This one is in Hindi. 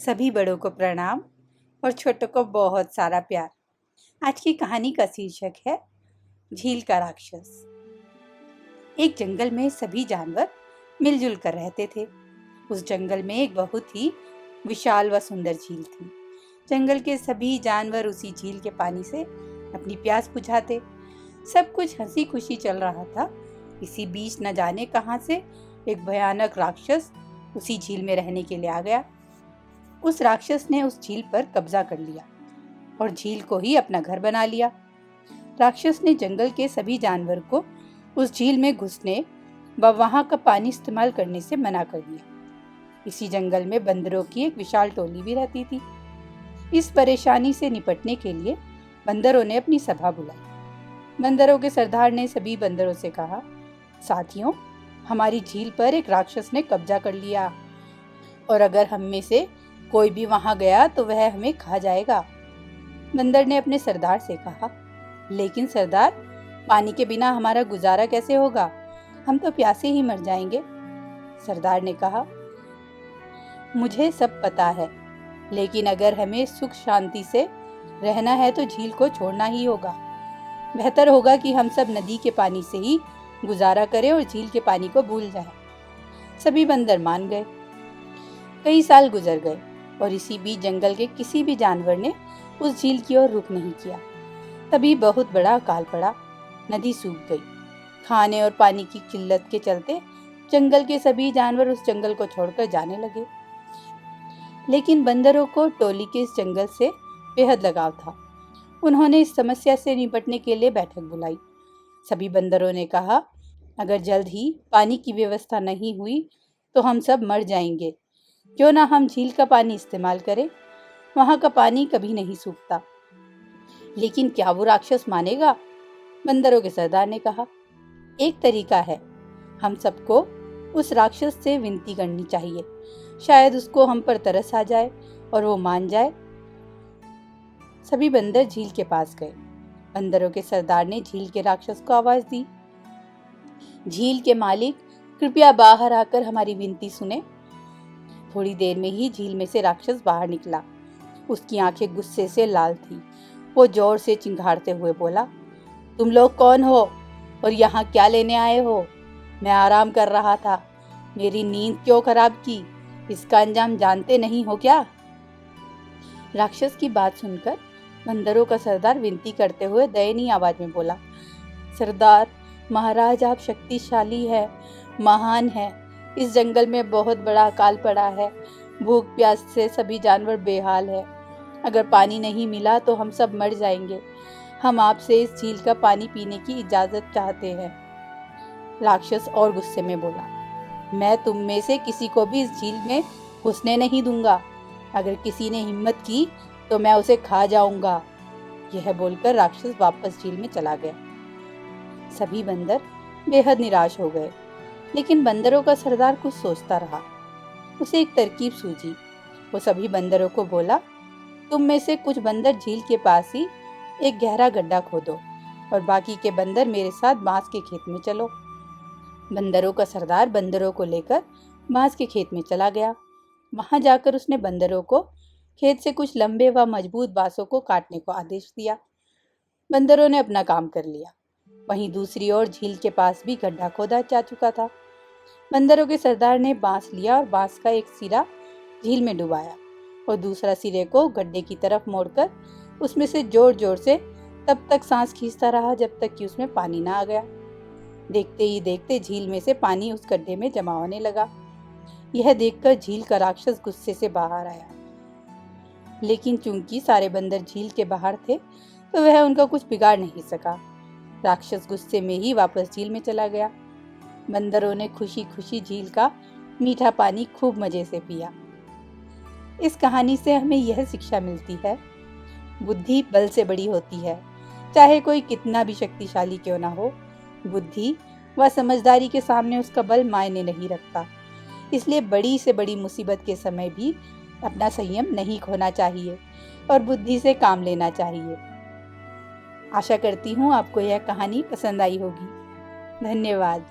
सभी बड़ों को प्रणाम और छोटों को बहुत सारा प्यार। आज की कहानी का शीर्षक है झील का राक्षस। एक जंगल में सभी जानवर मिलजुल कर रहते थे। उस जंगल में एक बहुत ही विशाल व सुंदर झील थी। जंगल के सभी जानवर उसी झील के पानी से अपनी प्यास बुझाते। सब कुछ हंसी खुशी चल रहा था। इसी बीच न जाने कहां से एक भयानक राक्षस उसी झील में रहने के लिए आ गया। उस राक्षस ने उस झील पर कब्जा कर लिया और झील को ही अपना घर बना लिया। राक्षस ने जंगल के सभी जानवर को उस झील में घुसने व वहां का पानी इस्तेमाल करने से मना कर दिया। इसी जंगल में बंदरों की एक विशाल टोली भी रहती थी। इस परेशानी से निपटने के लिए बंदरों ने अपनी सभा बुलाई। बंदरों के सरदार ने सभी बंदरों से कहा, साथियों, हमारी झील पर एक राक्षस ने कब्जा कर लिया और अगर हम में से कोई भी वहां गया तो वह हमें खा जाएगा। बंदर ने अपने सरदार से कहा, लेकिन सरदार, पानी के बिना हमारा गुजारा कैसे होगा? हम तो प्यासे ही मर जाएंगे। सरदार ने कहा, मुझे सब पता है, लेकिन अगर हमें सुख शांति से रहना है तो झील को छोड़ना ही होगा। बेहतर होगा कि हम सब नदी के पानी से ही गुजारा करें और झील के पानी को भूल जाएं। सभी बंदर मान गए। कई साल गुजर गए और इसी बीच जंगल के किसी भी जानवर ने उस झील की ओर रुख नहीं किया। तभी बहुत बड़ा अकाल पड़ा। नदी सूख गई। खाने और पानी की किल्लत के चलते जंगल के सभी जानवर उस जंगल को छोड़कर जाने लगे। लेकिन बंदरों को टोली के इस जंगल से बेहद लगाव था। उन्होंने इस समस्या से निपटने के लिए बैठक बुलाई। सभी बंदरों ने कहा, अगर जल्द ही पानी की व्यवस्था नहीं हुई तो हम सब मर जाएंगे। क्यों ना हम झील का पानी इस्तेमाल करें? वहां का पानी कभी नहीं सूखता। लेकिन क्या वो राक्षस मानेगा? बंदरों के सरदार ने कहा, एक तरीका है, हम सबको उस राक्षस से विनती करनी चाहिए। शायद उसको हम पर तरस आ जाए और वो मान जाए। सभी बंदर झील के पास गए। बंदरों के सरदार ने झील के राक्षस को आवाज दी, झील के मालिक, कृपया बाहर आकर हमारी विनती सुने। थोड़ी देर में ही झील में से राक्षस बाहर निकला। उसकी आंखें गुस्से से लाल थी। वो जोर से चिंघाड़ते हुए बोला, तुम लोग कौन हो और यहाँ क्या लेने आए हो? मैं आराम कर रहा था। मेरी नींद क्यों खराब की? इसका अंजाम जानते नहीं हो क्या? राक्षस की बात सुनकर बंदरों का सरदार विनती करते हुए दयनीय आवाज में बोला, सरदार महाराज, आप शक्तिशाली है, महान है। इस जंगल में बहुत बड़ा अकाल पड़ा है। भूख प्यास से सभी जानवर बेहाल है। अगर पानी नहीं मिला तो हम सब मर जाएंगे। हम आपसे इस झील का पानी पीने की इजाजत चाहते हैं। राक्षस और गुस्से में बोला, मैं तुम में से किसी को भी इस झील में घुसने नहीं दूंगा। अगर किसी ने हिम्मत की तो मैं उसे खा जाऊंगा। यह बोलकर राक्षस वापस झील में चला गया। सभी बंदर बेहद निराश हो गए। लेकिन बंदरों का सरदार कुछ सोचता रहा। उसे एक तरकीब सूझी। वो सभी बंदरों को बोला, तुम में से कुछ बंदर झील के पास ही एक गहरा गड्ढा खोदो और बाकी के बंदर मेरे साथ बांस के खेत में चलो। बंदरों का सरदार बंदरों को लेकर बांस के खेत में चला गया। वहां जाकर उसने बंदरों को खेत से कुछ लंबे व मजबूत बांसों को काटने को आदेश दिया। बंदरों ने अपना काम कर लिया। वहीं दूसरी ओर झील के पास भी गड्ढा खोदा जा चुका था। बंदरों के सरदार ने बांस लिया और बांस का एक सिरा झील में डुबाया और दूसरा सिरे को गड्ढे की तरफ मोड़कर उसमें से जोर जोर से तब तक सांस खींचता रहा जब तक कि उसमें पानी ना आ गया। देखते ही देखते झील में से पानी उस गड्ढे में जमा होने लगा। यह देखकर झील का राक्षस गुस्से से बाहर आया। लेकिन चूंकि सारे बंदर झील के बाहर थे तो वह उनका कुछ बिगाड़ नहीं सका। राक्षस गुस्से में ही वापस झील में चला गया। बंदरों ने खुशी खुशी झील का मीठा पानी खूब मजे से पिया। इस कहानी से हमें यह शिक्षा मिलती है, बुद्धि बल से बड़ी होती है। चाहे कोई कितना भी शक्तिशाली क्यों ना हो, बुद्धि व समझदारी के सामने उसका बल मायने नहीं रखता। इसलिए बड़ी से बड़ी मुसीबत के समय भी अपना संयम नहीं खोना चाहिए और बुद्धि से काम लेना चाहिए। आशा करती हूँ आपको यह कहानी पसंद आई होगी। धन्यवाद।